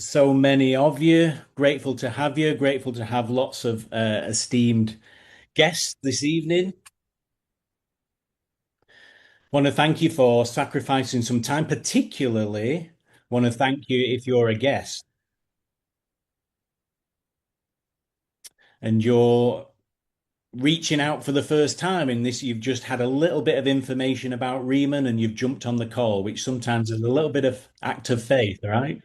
so many of you. Grateful to have you. Grateful to have lots of esteemed guests this evening. Want to thank you for sacrificing some time. Particularly, want to thank you if you're a guest and you're reaching out for the first time in this. You've just had a little bit of information about Riemann and you've jumped on the call, which sometimes is a little bit of act of faith, right?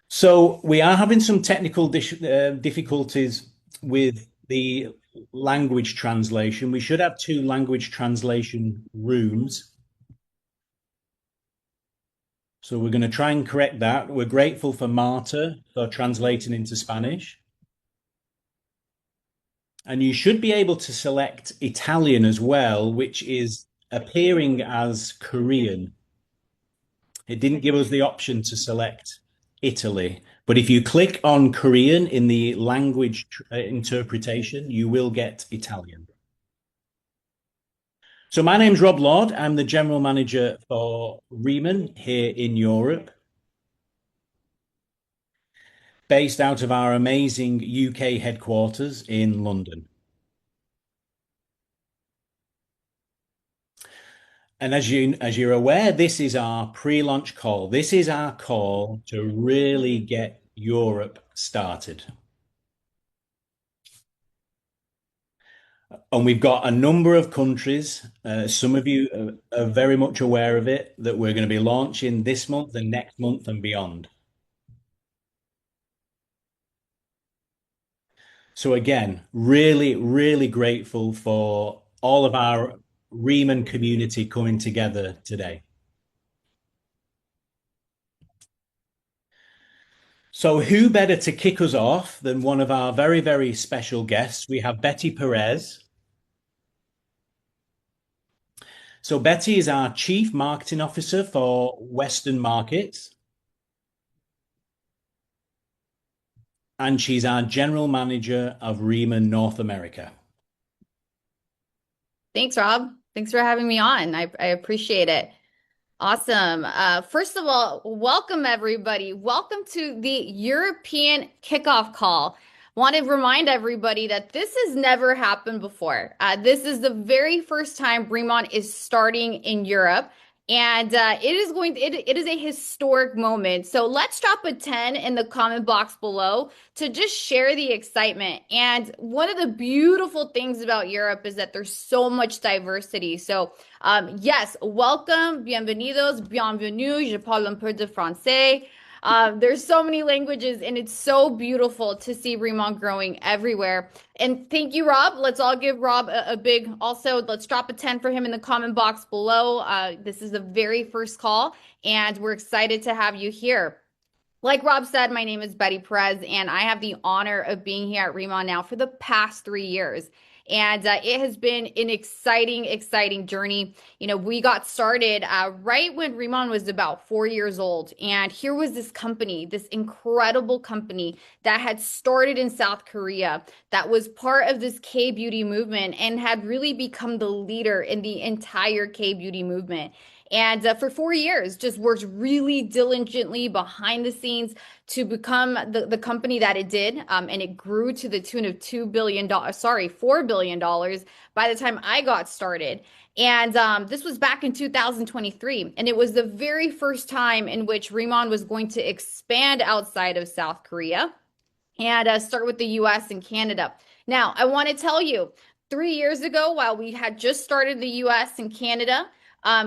So we are having some technical difficulties with the language translation. We should have two language translation rooms. So we're going to try and correct that. We're grateful for Marta for translating into Spanish. And you should be able to select Italian as well, which is appearing as Korean. It didn't give us the option to select Italy. But if you click on Korean in the language interpretation, you will get Italian. So my name's Rob Lord. I'm the general manager for Riemann here in Europe, based out of our amazing UK headquarters in London. And as you're aware, this is our pre-launch call. This is our call to really get Europe started. And we've got a number of countries. Some of you are very much aware of it, that we're going to be launching this month and next month and beyond. So again, really, really grateful for all of our Riemann community coming together today. So who better to kick us off than one of our very, very special guests? We have Betty Perez. So Betty is our Chief Marketing Officer for Western Markets, and she's our General Manager of Riemann North America. Thanks, Rob. Thanks for having me on. I appreciate it. Awesome. First of all, welcome everybody. Welcome to the European kickoff call. Want to remind everybody that this has never happened before. This is the very first time Bremont is starting in Europe. And it is a historic moment. So let's drop a 10 in the comment box below to just share the excitement. And one of the beautiful things about Europe is that there's so much diversity. So yes, welcome, bienvenidos, bienvenue, je parle un peu de français. There's so many languages, and it's so beautiful to see Remont growing everywhere. And thank you, Rob. Let's all give Rob a big, also, let's drop a 10 for him in the comment box below. This is the very first call, and we're excited to have you here. Like Rob said, my name is Betty Perez, and I have the honor of being here at Remont now for the past 3 years. And it has been an exciting, exciting journey. You know, we got started right when Remont was about 4 years old. And here was this company, this incredible company that had started in South Korea, that was part of this K-beauty movement and had really become the leader in the entire K-beauty movement. And for 4 years, just worked really diligently behind the scenes to become the company that it did. And it grew to the tune of $4 billion by the time I got started. And this was back in 2023. And it was the very first time in which Remont was going to expand outside of South Korea and start with the US and Canada. Now, I want to tell you, 3 years ago, while we had just started the US and Canada,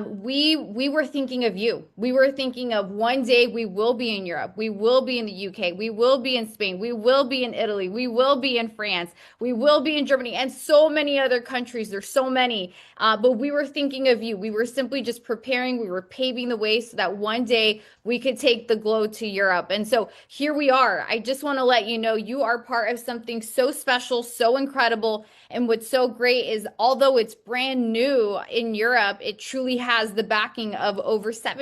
we were thinking of you. We were thinking of one day we will be in Europe. We will be in the UK. We will be in Spain. We will be in Italy. We will be in France. We will be in Germany and so many other countries. There's so many. But we were thinking of you. We were simply just preparing. We were paving the way so that one day we could take the glow to Europe. And so here we are. I just want to let you know you are part of something so special, so incredible. And what's so great is although it's brand new in Europe, it truly has the backing of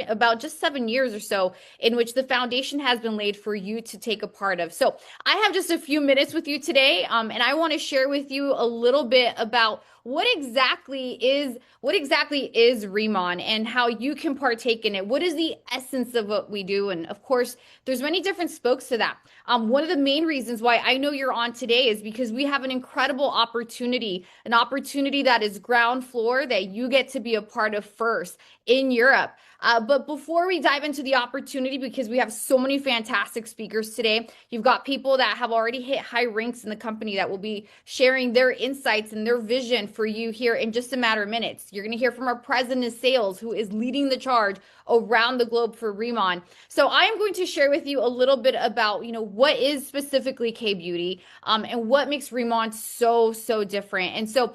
about just 7 years or so in which the foundation has been laid for you to take a part of. So I have just a few minutes with you today, and I want to share with you a little bit about what exactly is RIMAN and how you can partake in it? What is the essence of what we do? And of course, there's many different spokes to that. One of the main reasons why I know you're on today is because we have an incredible opportunity, an opportunity that is ground floor that you get to be a part of first in Europe. But before we dive into the opportunity, because we have so many fantastic speakers today, you've got people that have already hit high ranks in the company that will be sharing their insights and their vision for you here in just a matter of minutes. You're going to hear from our president of sales, who is leading the charge around the globe for RIMAN. So I am going to share with you a little bit about, what is specifically K-Beauty, and what makes RIMAN so different. And so,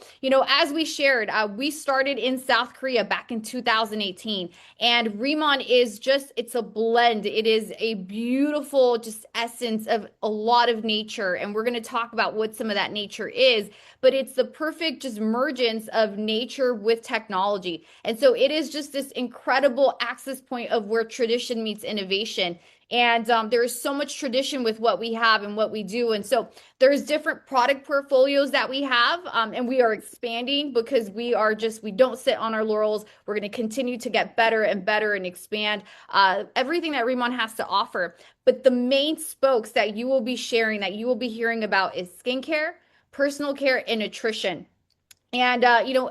as we shared, we started in South Korea back in 2018. And RIMAN is it's a blend. It is a beautiful just essence of a lot of nature. And we're going to talk about what some of that nature is, but it's the perfect just mergence of nature with technology. And so it is just this incredible access point of where tradition meets innovation. And there is so much tradition with what we have and what we do. And so there's different product portfolios that we have, and we are expanding because we don't sit on our laurels. We're going to continue to get better and better and expand everything that RIMAN has to offer. But the main spokes that you will be sharing, that you will be hearing about, is skincare, personal care, and nutrition. And,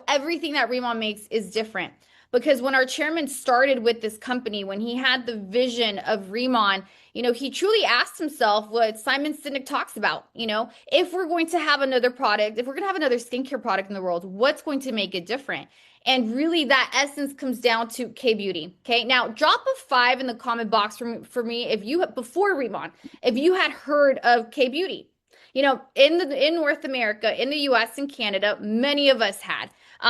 everything that RIMAN makes is different. Because when our chairman started with this company, when he had the vision of RIMAN, he truly asked himself what Simon Sinek talks about. If we're going to have another product, if we're going to have another skincare product in the world, what's going to make it different? And really, that essence comes down to K-Beauty. Okay, now drop a 5 in the comment box for me if you, before RIMAN, if you had heard of K-Beauty. In North America, in the US and Canada, many of us had.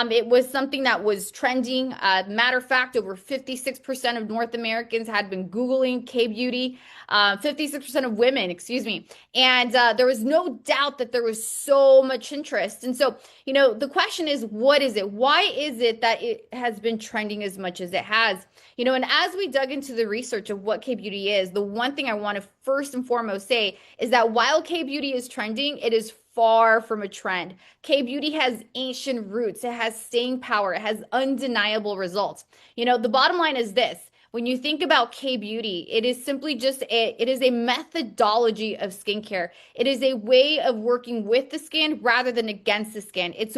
It was something that was trending. Matter of fact, over 56% of North Americans had been Googling K-Beauty, 56% of women, excuse me. And there was no doubt that there was so much interest. And so, the question is, what is it? Why is it that it has been trending as much as it has? And as we dug into the research of what K-Beauty is, the one thing I want to first and foremost say is that while K-Beauty is trending, it is far from a trend. K-Beauty has ancient roots. It has staying power. It has undeniable results. The bottom line is this. When you think about K-Beauty, it is simply it is a methodology of skincare. It is a way of working with the skin rather than against the skin. It's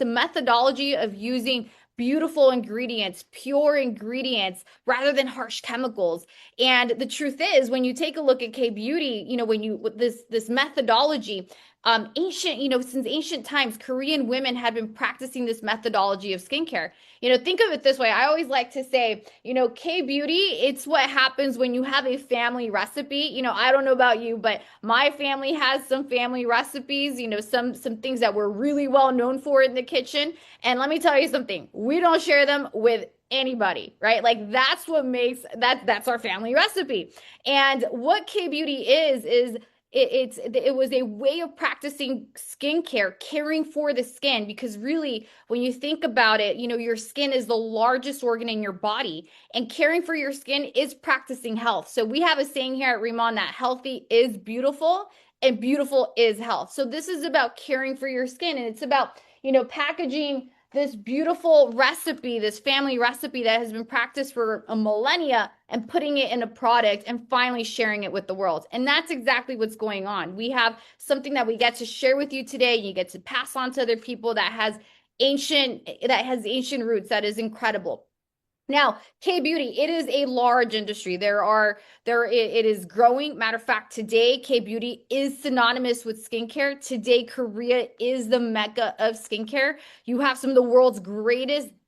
a methodology of using beautiful ingredients, pure ingredients, rather than harsh chemicals. And the truth is, when you take a look at K-Beauty, this methodology, since ancient times, Korean women had been practicing this methodology of skincare. Think of it this way. I always like to say, K-Beauty, it's what happens when you have a family recipe. I don't know about you, but my family has some family recipes, some things that we're really well known for in the kitchen. And let me tell you something, we don't share them with anybody, right? Like that's what makes that's our family recipe. And what K-Beauty is it was a way of practicing skincare, caring for the skin, because really, when you think about it, your skin is the largest organ in your body, and caring for your skin is practicing health. So we have a saying here at RIMAN that healthy is beautiful and beautiful is health. So this is about caring for your skin, and it's about, packaging this beautiful recipe, this family recipe that has been practiced for a millennia, and putting it in a product and finally sharing it with the world. And that's exactly what's going on. We have something that we get to share with you today. You get to pass on to other people that has ancient roots. That is incredible. Now, K-Beauty, it is a large industry. It is growing. Matter of fact, today, K-Beauty is synonymous with skincare. Today, Korea is the mecca of skincare. You have some of the world's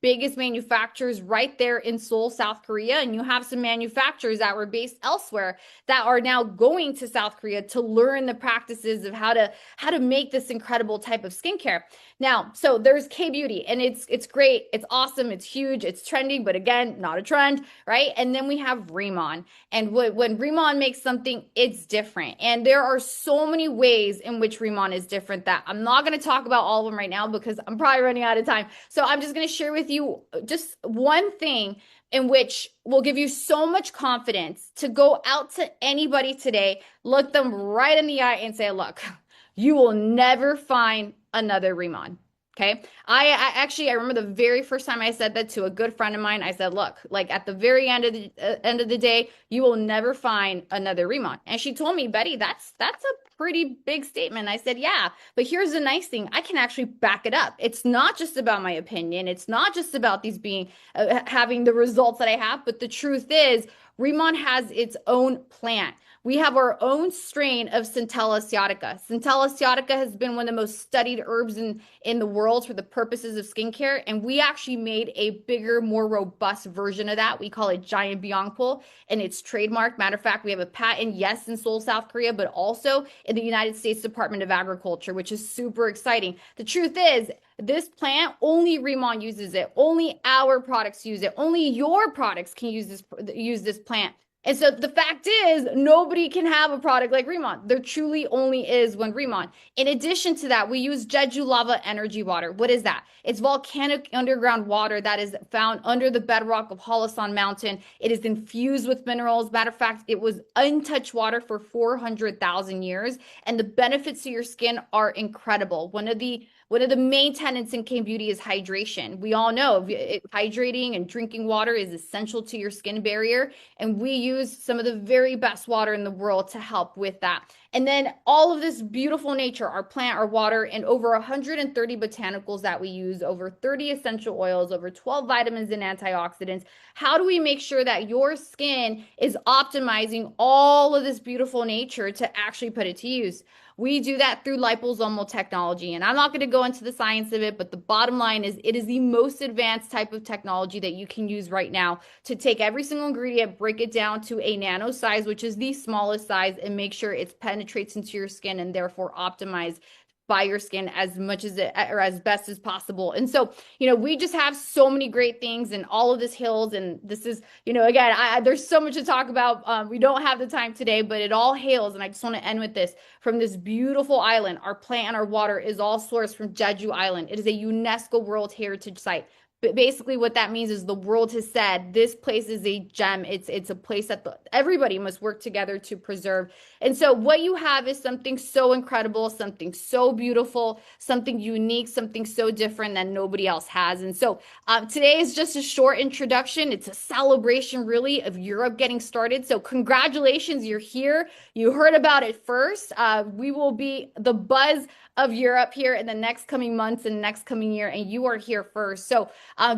biggest manufacturers right there in Seoul, South Korea, and you have some manufacturers that were based elsewhere that are now going to South Korea to learn the practices of how to make this incredible type of skincare. Now, so there's K-Beauty, and it's great, it's awesome, it's huge, it's trending, but again, not a trend, right? And then we have RIMAN, and when RIMAN makes something, it's different. And there are so many ways in which RIMAN is different that I'm not going to talk about all of them right now because I'm probably running out of time. So I'm just going to share with you just one thing in which will give you so much confidence to go out to anybody today, look them right in the eye and say, look, you will never find another RIMAN. Okay. I remember the very first time I said that to a good friend of mine. I said, look, like at the very end of the day, you will never find another Remont. And she told me, Betty, that's a pretty big statement. I said, yeah, but here's the nice thing. I can actually back it up. It's not just about my opinion. It's not just about these being having the results that I have, but the truth is Remont has its own plant. We have our own strain of Centella asiatica. Centella asiatica has been one of the most studied herbs in the world for the purposes of skincare. And we actually made a bigger, more robust version of that. We call it Giant Biangpul, and it's trademarked. Matter of fact, we have a patent, yes, in Seoul, South Korea, but also in the United States Department of Agriculture, which is super exciting. The truth is, this plant, only Remon uses it. Only our products use it. Only your products can use this plant. And so the fact is, nobody can have a product like Remont. There truly only is one Remont. In addition to that, we use Jeju lava energy water. What is that? It's volcanic underground water that is found under the bedrock of Halasan Mountain. It is infused with minerals. Matter of fact, it was untouched water for 400,000 years, and the benefits to your skin are incredible. One of the main tenets in K Beauty is hydration. We all know hydrating and drinking water is essential to your skin barrier, and we use some of the very best water in the world to help with that. And then all of this beautiful nature, our plant, our water, and over 130 botanicals that we use, over 30 essential oils, over 12 vitamins and antioxidants. How do we make sure that your skin is optimizing all of this beautiful nature to actually put it to use? We do that through liposomal technology. And I'm not going to go into the science of it, but the bottom line is it is the most advanced type of technology that you can use right now to take every single ingredient, break it down to a nano size, which is the smallest size, and make sure it penetrates into your skin and therefore optimize by your skin as much as it or as best as possible. And so, we just have so many great things, and all of this heals. And this is, again, there's so much to talk about. We don't have the time today, but it all hails. And I just want to end with this from this beautiful island. Our plant and our water is all sourced from Jeju Island. It is a UNESCO World Heritage Site. But basically what that means is the world has said this place is a gem. It's a place that everybody must work together to preserve. And so what you have is something so incredible, something so beautiful, something unique, something so different that nobody else has. And so today is just a short introduction. It's a celebration really of Europe getting started. So congratulations, you're here. You heard about it first. We will be the buzz of Europe here in the next coming months and next coming year, and you are here first. So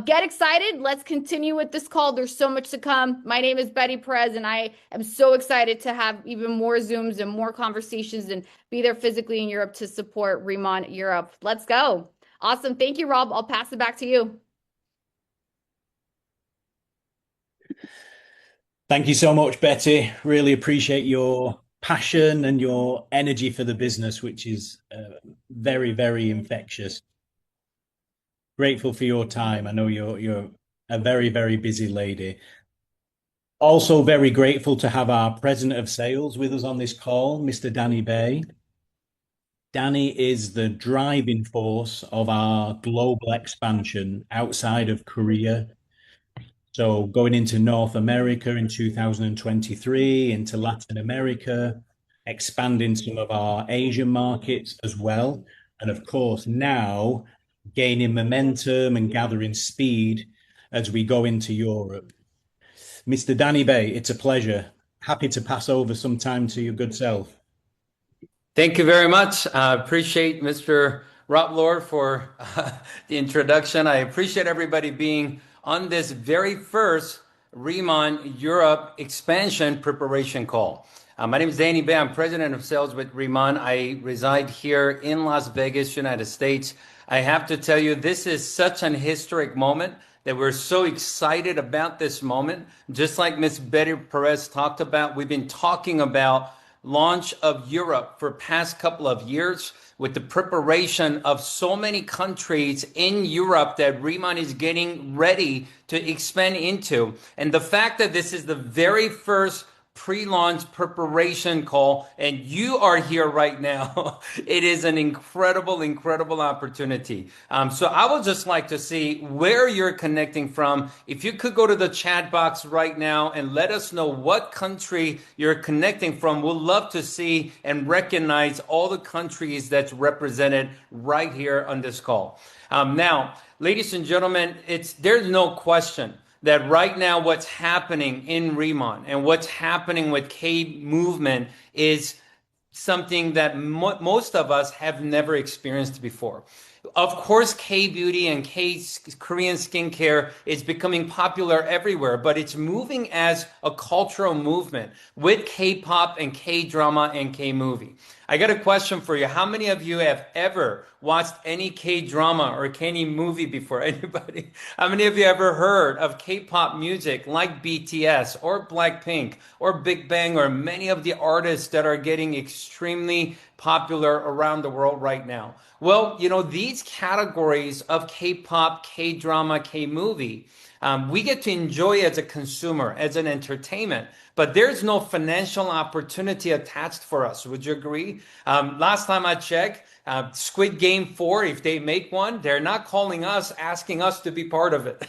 get excited. Let's continue with this call. There's so much to come. My name is Betty Perez, and I am so excited to have even more Zooms and more conversations and be there physically in Europe to support Remon Europe. Let's go. Awesome. Thank you, Rob. I'll pass it back to you. Thank you so much, Betty. Really appreciate your passion and your energy for the business, which is very, very infectious. Grateful for your time. I know you're a very, very busy lady. Also very grateful to have our President of Sales with us on this call, Mr. Danny Bay. Danny is the driving force of our global expansion outside of Korea. So going into North America in 2023, into Latin America, expanding some of our Asian markets as well. And of course, now gaining momentum and gathering speed as we go into Europe. Mr. Danny Bay, it's a pleasure. Happy to pass over some time to your good self. Thank you very much. I appreciate Mr. Rob Lord for the introduction. I appreciate everybody being on this very first Remon Europe expansion preparation call. My name is Danny Bay. I'm President of Sales with Remon. I reside here in Las Vegas, United States. I have to tell you, this is such an historic moment that we're so excited about this moment. Just like Ms. Betty Perez talked about, we've been talking about launch of Europe for past couple of years with the preparation of so many countries in Europe that Remon is getting ready to expand into. And the fact that this is the very first pre-launch preparation call, and you are here right now. It is an incredible opportunity. So I would just like to see where you're connecting from. If you could go to the chat box right now and let us know what country you're connecting from, we'll love to see and recognize all the countries that's represented right here on this call. Now, ladies and gentlemen, there's no question that right now what's happening in RIMAN and what's happening with K movement is something that most of us have never experienced before. Of course, K-beauty and Korean skincare is becoming popular everywhere, but it's moving as a cultural movement with K-pop and K-drama and K-movie. I got a question for you. How many of you have ever watched any K-drama or K-movie before? Anybody? How many of you ever heard of K-pop music like BTS or Blackpink or Big Bang or many of the artists that are getting extremely popular around the world right now? Well, you know, these categories of K-pop, K-drama, K-movie, we get to enjoy as a consumer, as an entertainment, but there's no financial opportunity attached for us. Would you agree? Last time I checked, Squid Game 4, if they make one, they're not calling us, asking us to be part of it.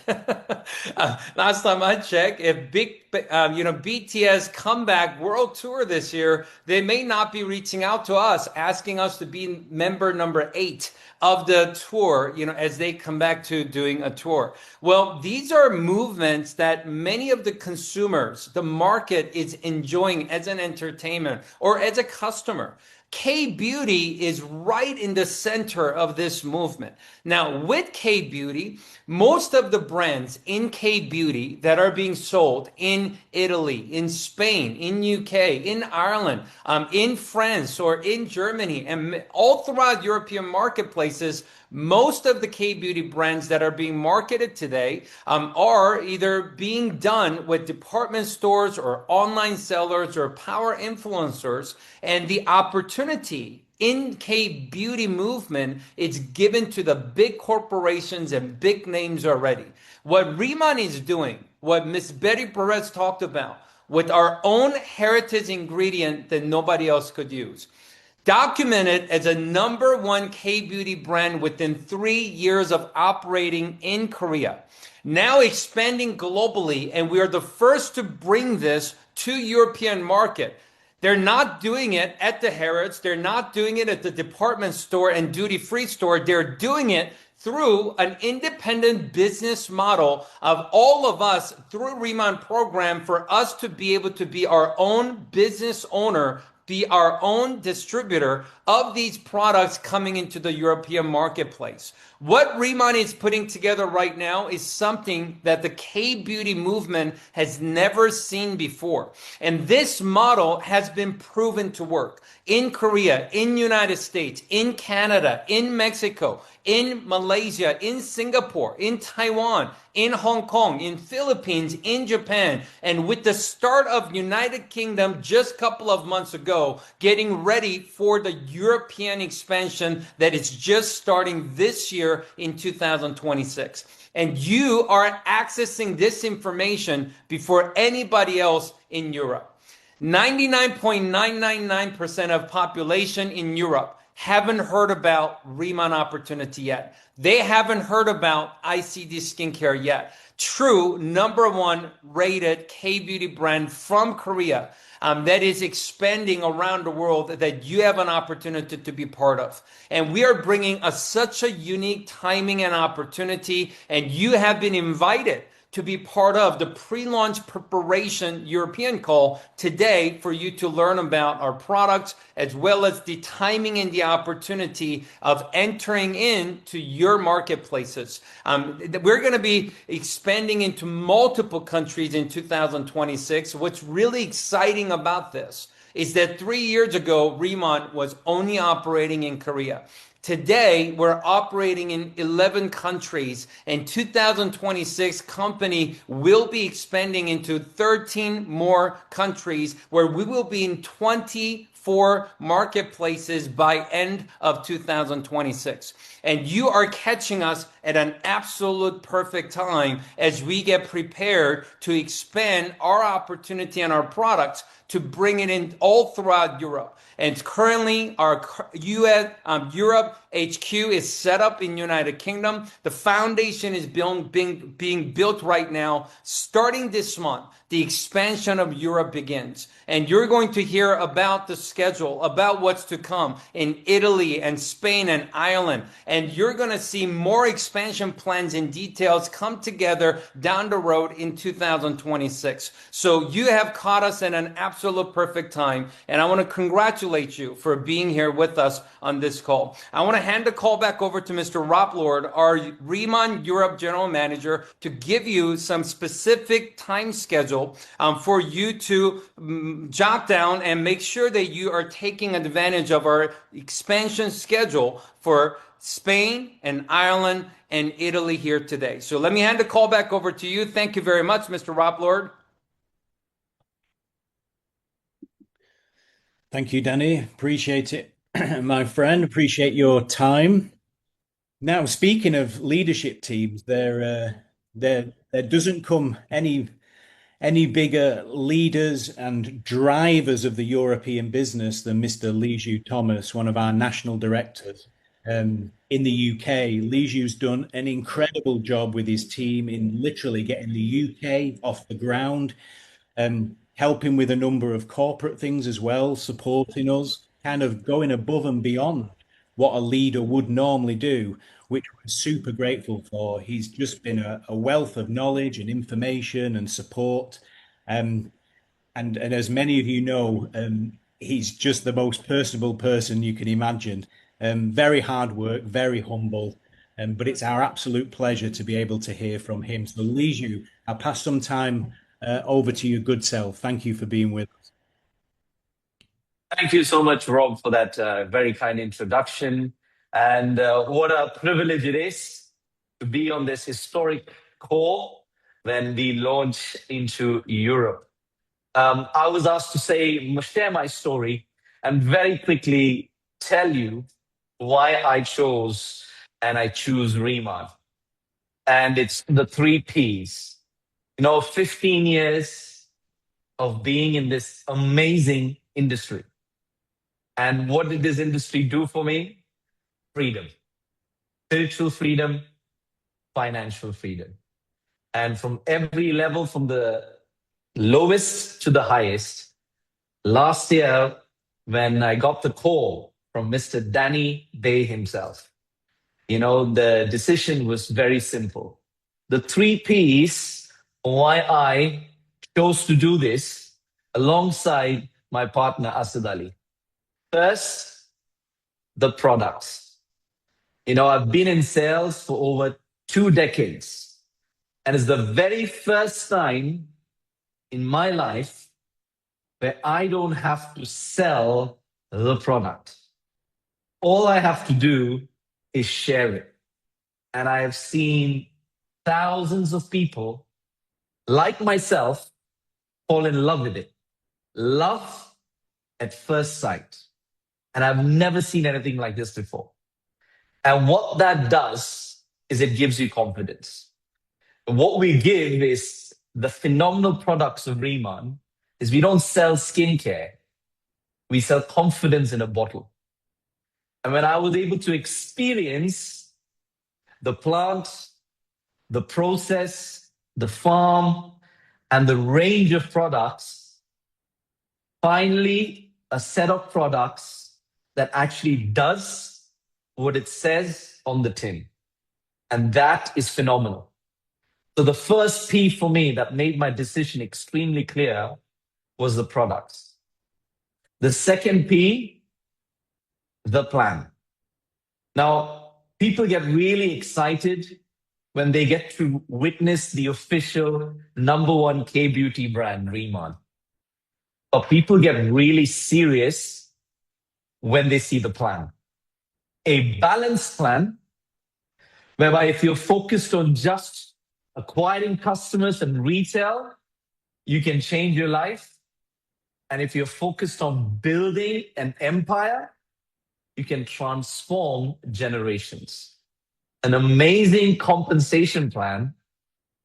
Last time I checked, if BTS comeback world tour this year, they may not be reaching out to us, asking us to be member number 8 of the tour, you know, as they come back to doing a tour. Well, these are movements that many of the consumers, the market is enjoying as an entertainment or as a customer. K-beauty is right in the center of this movement. Now, with K-beauty, most of the brands in K-beauty that are being sold in Italy, in Spain, in UK, in Ireland, in France, or in Germany, and all throughout European marketplaces, most of the K-beauty brands that are being marketed today are either being done with department stores or online sellers or power influencers, and the opportunity in K-beauty movement is given to the big corporations and big names already. What RIMAN is doing, what Miss Betty Perez talked about, with our own heritage ingredient that nobody else could use. Documented as a #1 K-beauty brand within 3 years of operating in Korea. Now expanding globally, and we are the first to bring this to European market. They're not doing it at the Harrods. They're not doing it at the department store and duty-free store. They're doing it through an independent business model of all of us through RIMAN program for us to be able to be our own business owner, be our own distributor of these products coming into the European marketplace. What RIMAN is putting together right now is something that the K-beauty movement has never seen before. And this model has been proven to work in Korea, in United States, in Canada, in Mexico, in Malaysia, in Singapore, in Taiwan, in Hong Kong, in Philippines, in Japan, and with the start of United Kingdom just a couple of months ago, getting ready for the European expansion that is just starting this year in 2026. And you are accessing this information before anybody else in Europe. 99.999% of population in Europe haven't heard about RIMAN opportunity yet. They haven't heard about ICD skincare yet. True #1 rated K-beauty brand from Korea that is expanding around the world that you have an opportunity to be part of. And we are bringing such a unique timing and opportunity, and you have been invited to be part of the pre-launch preparation European call today for you to learn about our products as well as the timing and the opportunity of entering into your marketplaces. We're going to be expanding into multiple countries in 2026. What's really exciting about this is that 3 years ago, RIMAN was only operating in Korea. Today, we're operating in 11 countries. In 2026, company will be expanding into 13 more countries where we will be in 24 marketplaces by end of 2026. And you are catching us at an absolute perfect time as we get prepared to expand our opportunity and our products to bring it in all throughout Europe. And currently, our Europe HQ is set up in United Kingdom. The foundation is being built right now. Starting this month, the expansion of Europe begins. And you're going to hear about the schedule, about what's to come in Italy and Spain and Ireland. And you're going to see more expansion plans and details come together down the road in 2026. So you have caught us at an absolute perfect time. And I want to congratulate you for being here with us on this call. I want to hand the call back over to Mr. Rob Lord, our RIMAN Europe General Manager, to give you some specific time schedule for you to jot down and make sure that you are taking advantage of our expansion schedule for Spain and Ireland and Italy here today. So let me hand the call back over to you. Thank you very much, Mr. Rob Lord. Thank you, Danny. Appreciate it, my friend. Appreciate your time. Now, speaking of leadership teams, there doesn't come any bigger leaders and drivers of the European business than Mr. Liju Thomas, one of our national directors in the UK. Liju's done an incredible job with his team in literally getting the UK off the ground, helping with a number of corporate things as well, supporting us, kind of going above and beyond what a leader would normally do, which we're super grateful for. He's just been a wealth of knowledge and information and support. And as many of you know, he's just the most personable person you can imagine. Very hard work, very humble. But it's our absolute pleasure to be able to hear from him. So Liju, I'll pass some time over to your good self. Thank you for being with us. Thank you so much, Rob, for that very kind introduction. And what a privilege it is to be on this historic call when we launch into Europe. I was asked to share my story and very quickly tell you why I chose and I choose RIMAN. And it's the 3 Ps. 15 years of being in this amazing industry. And what did this industry do for me? Freedom, spiritual freedom, financial freedom. And from every level, from the lowest to the highest, last year, when I got the call from Mr. Danny Day himself, the decision was very simple. The 3 Ps, why I chose to do this alongside my partner, Asad Ali. First, the products. I've been in sales for over 2 decades, and it's the very first time in my life where I don't have to sell the product. All I have to do is share it. And I have seen thousands of people like myself fall in love with it. Love at first sight. And I've never seen anything like this before. And what that does is it gives you confidence. What we give is the phenomenal products of RIMAN is we don't sell skincare. We sell confidence in a bottle. And when I was able to experience the plant, the process, the farm, and the range of products, finally, a set of products that actually does what it says on the tin. And that is phenomenal. So the first P for me that made my decision extremely clear was the products. The second P, the plan. Now, people get really excited when they get to witness the official #1 K-beauty brand, RIMAN. But people get really serious when they see the plan. a balanced plan whereby if you're focused on just acquiring customers and retail, you can change your life. And if you're focused on building an empire, you can transform generations. An amazing compensation plan.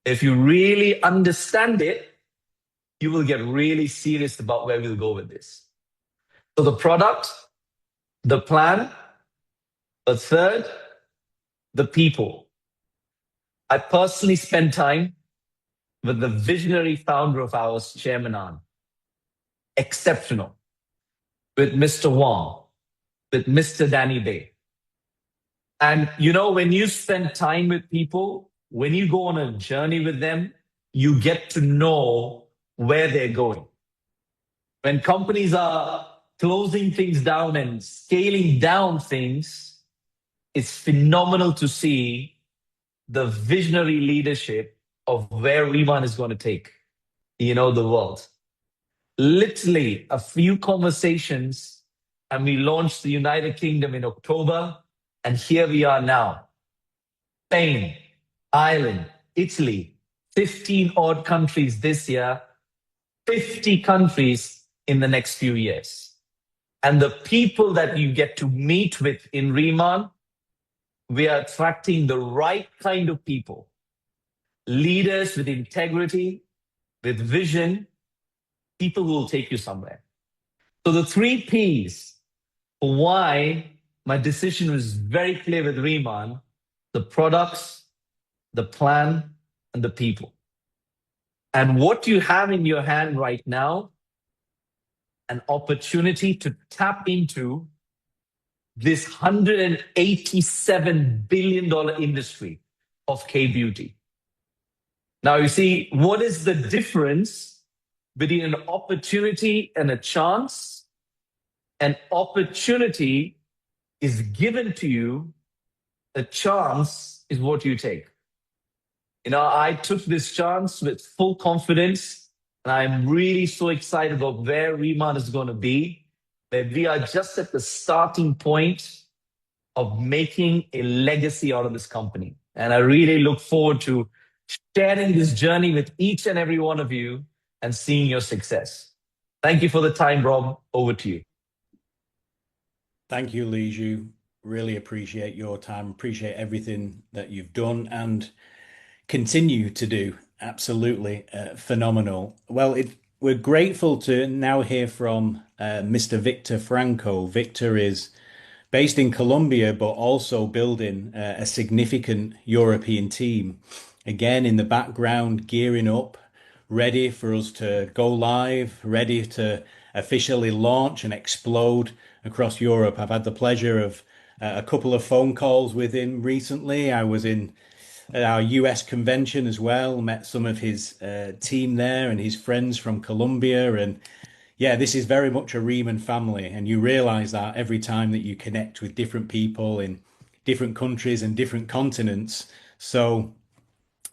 If you really understand it, you will get really serious about where we'll go with this. So the product, the plan, the third, the people. I personally spent time with the visionary founder of ours, Chairman An. Exceptional. With Mr. Wong, with Mr. Danny Bay. And you know, when you spend time with people, when you go on a journey with them, you get to know where they're going. When companies are closing things down and scaling down things, it's phenomenal to see the visionary leadership of where RIMAN is going to take, the world. Literally a few conversations, and we launched the United Kingdom in October, and here we are now. Spain, Ireland, Italy, 15 odd countries this year, 50 countries in the next few years. And the people that you get to meet with in RIMAN, we are attracting the right kind of people. Leaders with integrity, with vision, people who will take you somewhere. So the 3 Ps for why my decision was very clear with RIMAN: the products, the plan, and the people. And what you have in your hand right now, an opportunity to tap into this $187 billion industry of K-beauty. Now, you see, what is the difference between an opportunity and a chance? An opportunity is given to you. A chance is what you take. I took this chance with full confidence, and I'm really so excited about where RIMAN is going to be, where we are just at the starting point of making a legacy out of this company. And I really look forward to sharing this journey with each and every one of you and seeing your success. Thank you for the time, Rob. Over to you. Thank you, Liju. Really appreciate your time, appreciate everything that you've done and continue to do. Absolutely phenomenal. Well, we're grateful to now hear from Mr. Victor Franco. Victor is based in Colombia, but also building a significant European team. Again, in the background, gearing up, ready for us to go live, ready to officially launch and explode across Europe. I've had the pleasure of a couple of phone calls with him recently. I was in our US convention as well, met some of his team there and his friends from Colombia. And yeah, this is very much a RIMAN family. And you realize that every time that you connect with different people in different countries and different continents. So,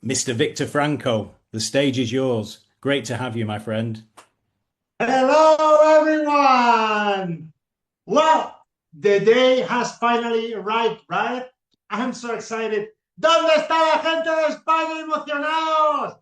Mr. Victor Franco, the stage is yours. Great to have you, my friend. Hello, everyone. Well, the day has finally arrived, right? I'm so excited. ¿Dónde está la gente de España emocionados?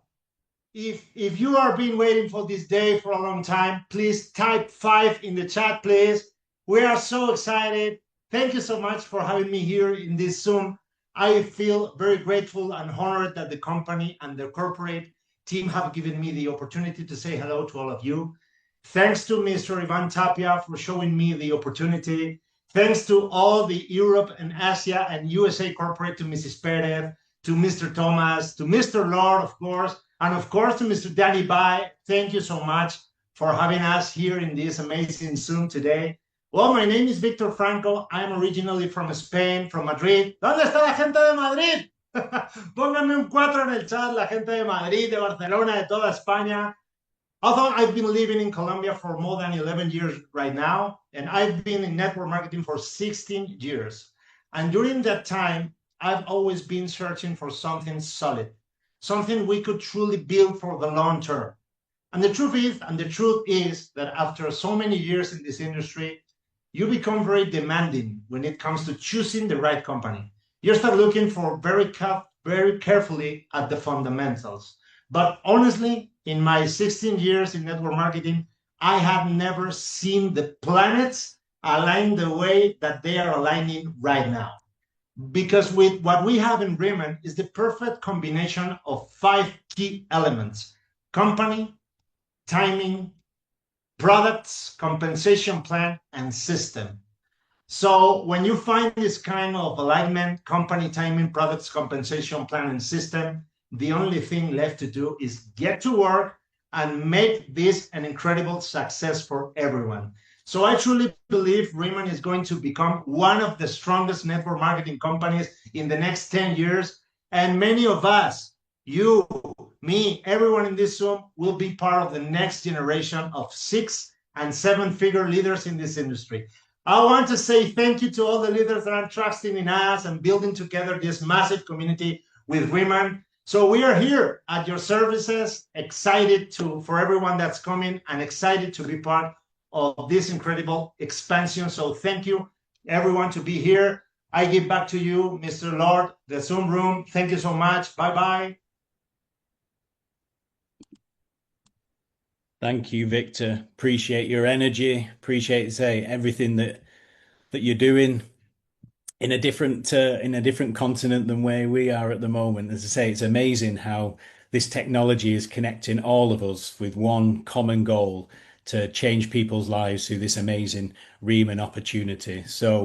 If you are been waiting for this day for a long time, please type 5 in the chat, please. We are so excited. Thank you so much for having me here in this Zoom. I feel very grateful and honored that the company and the corporate team have given me the opportunity to say hello to all of you. Thanks to Mr. Ivan Tapia for showing me the opportunity. Thanks to all the Europe and Asia and USA corporate, to Mrs. Perez, to Mr. Thomas, to Mr. Lord, of course, and of course to Mr. Danny Bai. Thank you so much for having us here in this amazing Zoom today. Well, my name is Victor Franco. I'm originally from Spain, from Madrid. ¿Dónde está la gente de Madrid? Pónganme un 4 en el chat, la gente de Madrid, de Barcelona, de toda España. Although I've been living in Colombia for more than 11 years right now, and I've been in network marketing for 16 years. And during that time, I've always been searching for something solid, something we could truly build for the long term. And the truth is that after so many years in this industry, you become very demanding when it comes to choosing the right company. You start looking for very carefully at the fundamentals. But honestly, in my 16 years in network marketing, I have never seen the planets align the way that they are aligning right now. Because with what we have in RIMAN is the perfect combination of 5 key elements: company, timing, products, compensation plan, and system. So when you find this kind of alignment, company, timing, products, compensation plan, and system, the only thing left to do is get to work and make this an incredible success for everyone. So I truly believe RIMAN is going to become one of the strongest network marketing companies in the next 10 years. And many of us, you, me, everyone in this Zoom, will be part of the next generation of 6 and 7-figure leaders in this industry. I want to say thank you to all the leaders that are trusting in us and building together this massive community with RIMAN. So we are here at your services, excited for everyone that's coming and excited to be part of this incredible expansion. So thank you, everyone, to be here. I give back to you, Mr. Lord, the Zoom room. Thank you so much. Bye-bye. Thank you, Victor. Appreciate your energy. Appreciate, everything that you're doing in a different continent than where we are at the moment. As I say, it's amazing how this technology is connecting all of us with one common goal: to change people's lives through this amazing RIMAN opportunity. So